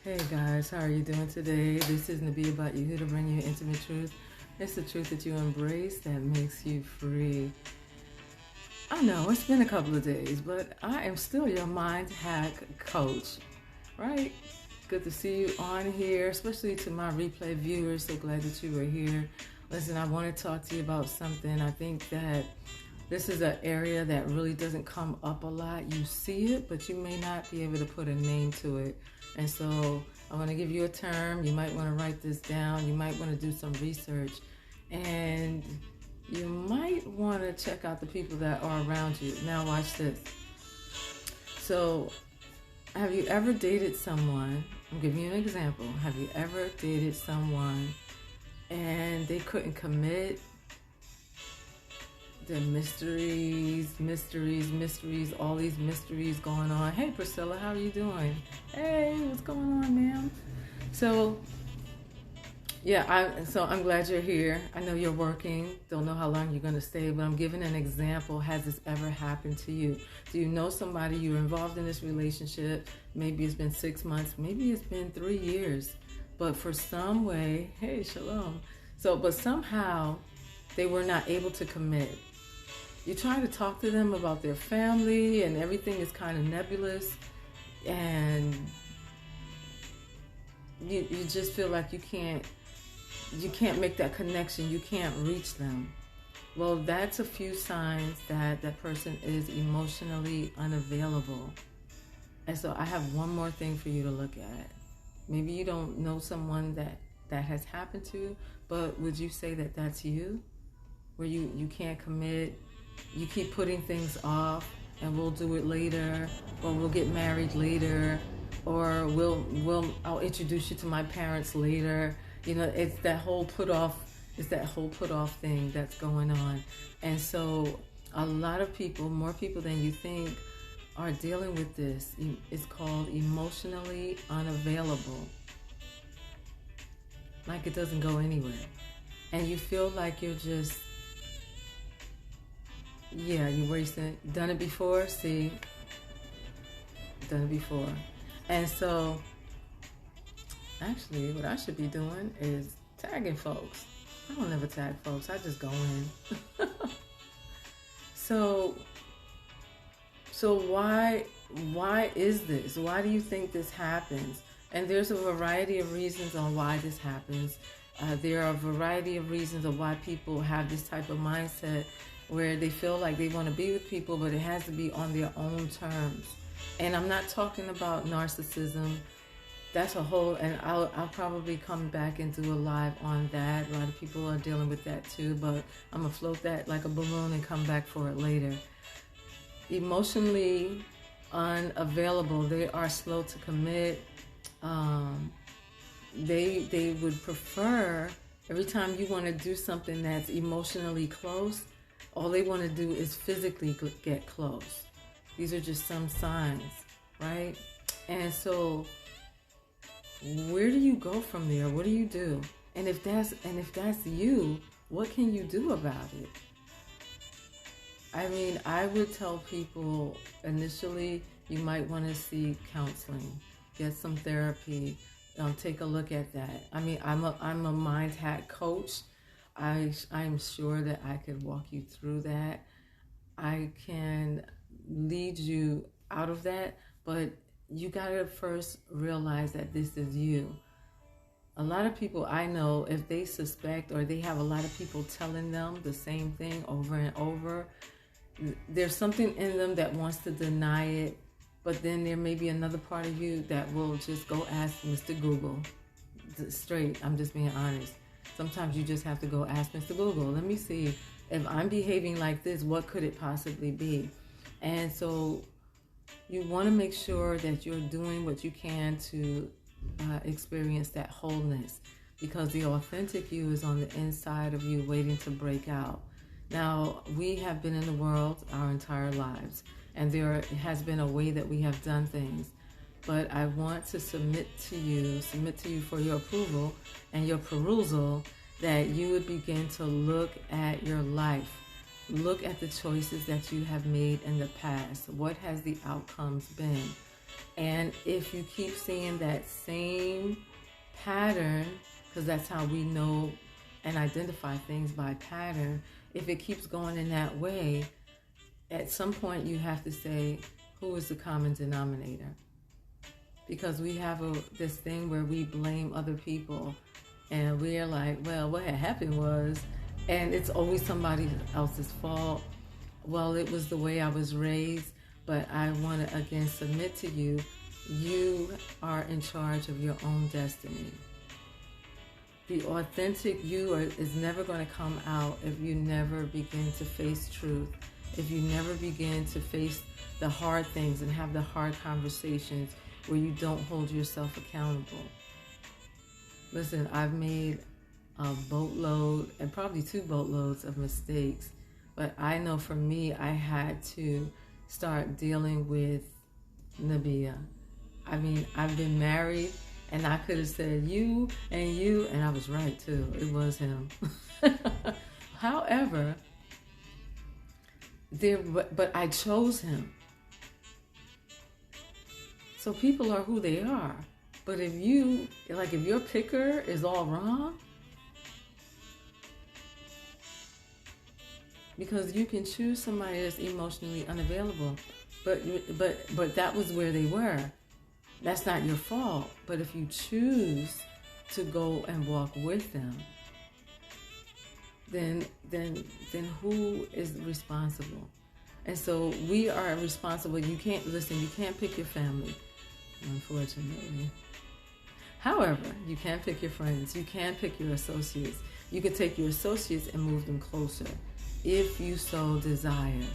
Hey guys, how are you doing today? This isn't to be about you, here to bring you intimate truth. It's the truth that you embrace that makes you free. I know it's been a couple of days, but I am still your mind hack coach, right? Good to see you on here, especially to my replay viewers. So glad that you were here. Listen, I want to talk to you about something. I think that this is an area that really doesn't come up a lot. You see it, but you may not be able to put a name to it. And so I want to give you a term. You might want to write this down. You might want to do some research. And you might want to check out the people that are around you. Now watch this. So have you ever dated someone? I'm giving you an example. Have you ever dated someone and they couldn't commit? The mysteries, all these mysteries going on. Hey Priscilla, how are you doing? Hey, what's going on, ma'am? So I'm glad you're here. I know you're working, don't know how long you're going to stay, but I'm giving an example. Has this ever happened to you? Do you know somebody, you're involved in this relationship, maybe it's been 6 months, maybe it's been 3 years, but for some way, hey, shalom. But somehow they were not able to commit. You try to talk to them about their family and everything is kind of nebulous, and you just feel like you can't make that connection, you can't reach them. Well, that's a few signs that that person is emotionally unavailable. And so I have one more thing for you to look at. Maybe you don't know someone that has happened to, but would you say that that's you? Where you can't commit, you keep putting things off, and we'll do it later, or we'll get married later, or I'll introduce you to my parents later. You know, it's that whole put off thing that's going on. And so a lot of people, more people than you think, are dealing with this. It's called emotionally unavailable. Like it doesn't go anywhere. And you feel like you're just, you're wasting. Done it before? See? Done it before. And so, actually, what I should be doing is tagging folks. I don't ever tag folks. I just go in. So why is this? Why do you think this happens? And there's a variety of reasons on why this happens. There are a variety of reasons of why people have this type of mindset where they feel like they want to be with people, but it has to be on their own terms. And I'm not talking about narcissism. That's a whole, and I'll probably come back and do a live on that. A lot of people are dealing with that too, but I'm going to float that like a balloon and come back for it later. Emotionally unavailable, they are slow to commit. They would prefer, every time you want to do something that's emotionally close, all they want to do is physically get close. These are just some signs, right? And so where do you go from there? What do you do? And if that's you, what can you do about it? I mean, I would tell people initially you might want to seek counseling, get some therapy, take a look at that. I mean, I'm a mind hack coach. I'm sure that I could walk you through that. I can lead you out of that, but you gotta first realize that this is you. A lot of people I know, if they suspect or they have a lot of people telling them the same thing over and over, there's something in them that wants to deny it, but then there may be another part of you that will just go ask Mr. Google. Straight, I'm just being honest. Sometimes you just have to go ask Mr. Google. Let me see, if I'm behaving like this, what could it possibly be? And so you want to make sure that you're doing what you can to experience that wholeness, because the authentic you is on the inside of you waiting to break out. Now, we have been in the world our entire lives, and there has been a way that we have done things. But I want to submit to you for your approval and your perusal, that you would begin to look at your life. Look at the choices that you have made in the past. What has the outcomes been? And if you keep seeing that same pattern, because that's how we know and identify things, by pattern, if it keeps going in that way, at some point you have to say, who is the common denominator? Because we have this thing where we blame other people, and we're like, well, what had happened was, and it's always somebody else's fault. Well, it was the way I was raised. But I want to again submit to you, you are in charge of your own destiny. The authentic you is never going to come out if you never begin to face truth, if you never begin to face the hard things and have the hard conversations where you don't hold yourself accountable. Listen, I've made a boatload, and probably 2 boatloads of mistakes, but I know for me, I had to start dealing with Nabia. I mean, I've been married, and I could have said you, and I was right too. It was him. However, but I chose him. So people are who they are. But if your picker is all wrong, because you can choose somebody that's emotionally unavailable, but that was where they were. That's not your fault. But if you choose to go and walk with them, then who is responsible? And so we are responsible. You can't pick your family, unfortunately. However, you can pick your friends. You can pick your associates. You can take your associates and move them closer, if you so desire.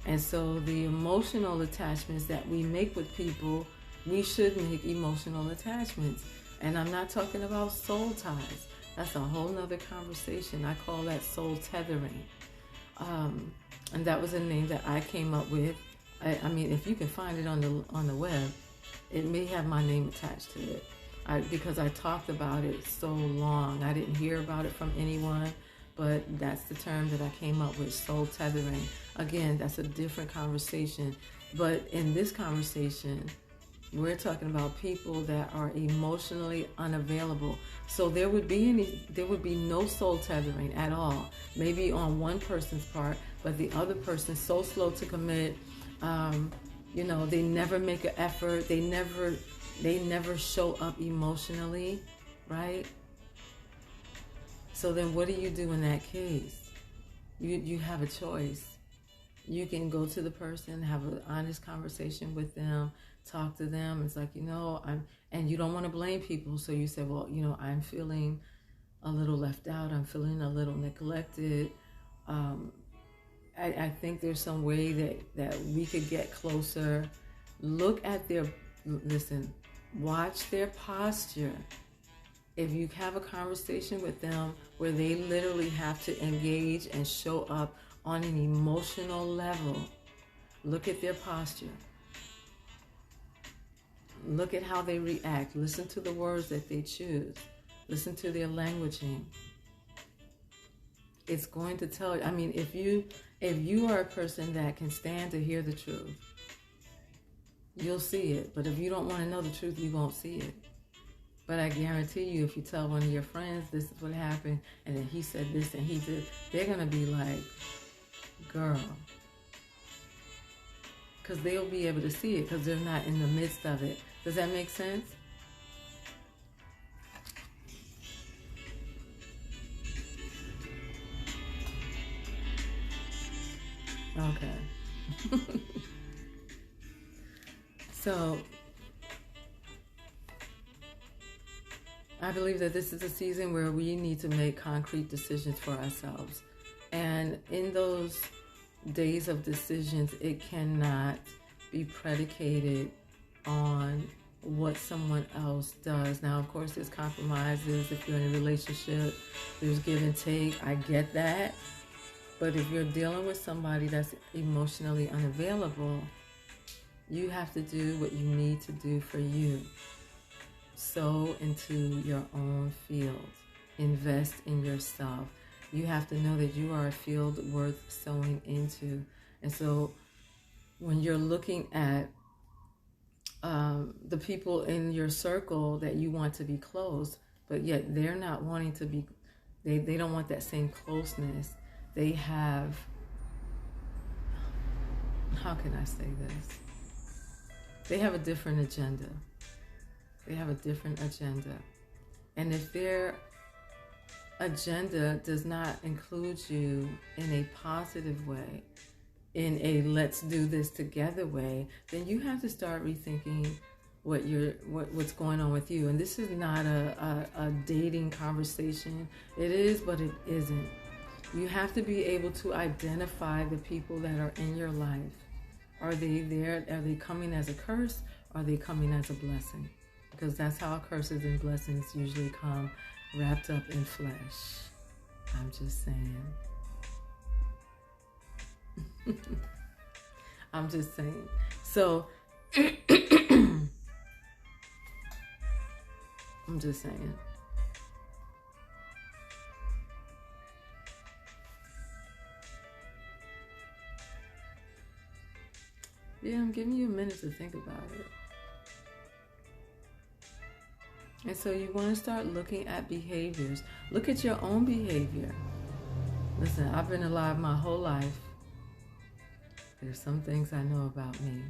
And so the emotional attachments that we make with people, we should make emotional attachments. And I'm not talking about soul ties. That's a whole nother conversation. I call that soul tethering. And that was a name that I came up with. I mean, if you can find it on the web, it may have my name attached to it. Because I talked about it so long. I didn't hear about it from anyone. But that's the term that I came up with, soul tethering. Again, that's a different conversation. But in this conversation, we're talking about people that are emotionally unavailable. So there would be no soul tethering at all. Maybe on one person's part, but the other person's so slow to commit. They never make an effort. They never show up emotionally, right? So then what do you do in that case? You have a choice. You can go to the person, have an honest conversation with them, talk to them. It's like, and you don't want to blame people. So you say, well, I'm feeling a little left out. I'm feeling a little neglected. I think there's some way that we could get closer. Watch their posture. If you have a conversation with them where they literally have to engage and show up on an emotional level, look at their posture. Look at how they react. Listen to the words that they choose. Listen to their languaging. It's going to tell you. I mean, if you are a person that can stand to hear the truth, you'll see it. But if you don't want to know the truth, you won't see it. But I guarantee you, if you tell one of your friends this is what happened, and then he said this and he did, they're going to be like, girl. Because they'll be able to see it because they're not in the midst of it. Does that make sense? Okay. So, I believe that this is a season where we need to make concrete decisions for ourselves. And in those days of decisions, it cannot be predicated on what someone else does. Now, of course, there's compromises. If you're in a relationship, there's give and take. I get that. But if you're dealing with somebody that's emotionally unavailable, you have to do what you need to do for you. Sow into your own field. Invest in yourself. You have to know that you are a field worth sowing into. And so when you're looking at the people in your circle that you want to be close, but yet they're not wanting to be, they don't want that same closeness. They have, how can I say this? They have a different agenda. They have a different agenda. And if their agenda does not include you in a positive way, in a let's do this together way, then you have to start rethinking what's going on with you. And this is not a dating conversation. It is, but it isn't. You have to be able to identify the people that are in your life. Are they there? Are they coming as a curse? Or are they coming as a blessing? Because that's how curses and blessings usually come, wrapped up in flesh. I'm just saying. I'm just saying. So, I'm just saying. Yeah, I'm giving you a minute to think about it. And so you want to start looking at behaviors. Look at your own behavior. Listen, I've been alive my whole life. There's some things I know about me.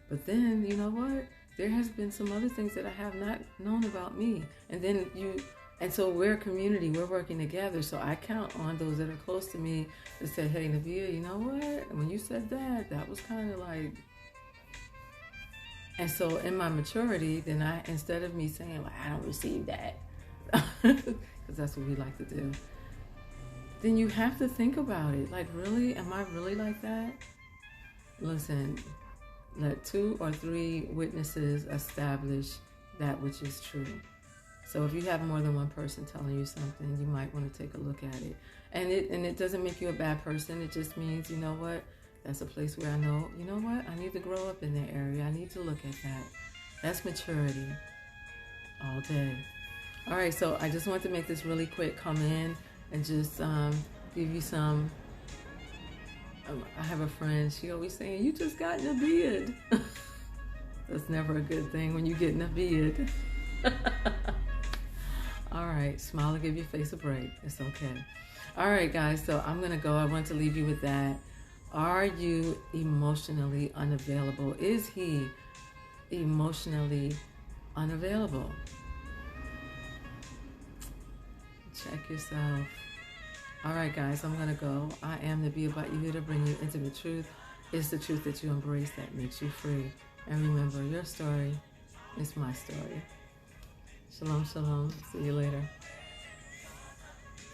But then, you know what? There has been some other things that I have not known about me. And so we're a community. We're working together. So I count on those that are close to me to say, hey, Navia, you know what? When you said that, that was kind of like... And so in my maturity, then instead of me saying, well, I don't receive that, because that's what we like to do, then you have to think about it. Like, really? Am I really like that? Listen, let 2 or 3 witnesses establish that which is true. So if you have more than one person telling you something, you might want to take a look at it. And it doesn't make you a bad person. It just means, you know what? That's a place where I know, you know what? I need to grow up in that area. I need to look at that. That's maturity all day. All right, so I just want to make this really quick, come in and just give you some... I have a friend, she always saying, you just got in a beard. That's never a good thing when you get in a beard. All right, smile and give your face a break. It's okay. All right, guys, so I'm going to go. I want to leave you with that. Are you emotionally unavailable? Is he emotionally unavailable? Check yourself. All right, guys, I'm going to go. I am Nabia About You, here to bring you intimate truth. It's the truth that you embrace that makes you free. And remember, your story is my story. Shalom, shalom. See you later.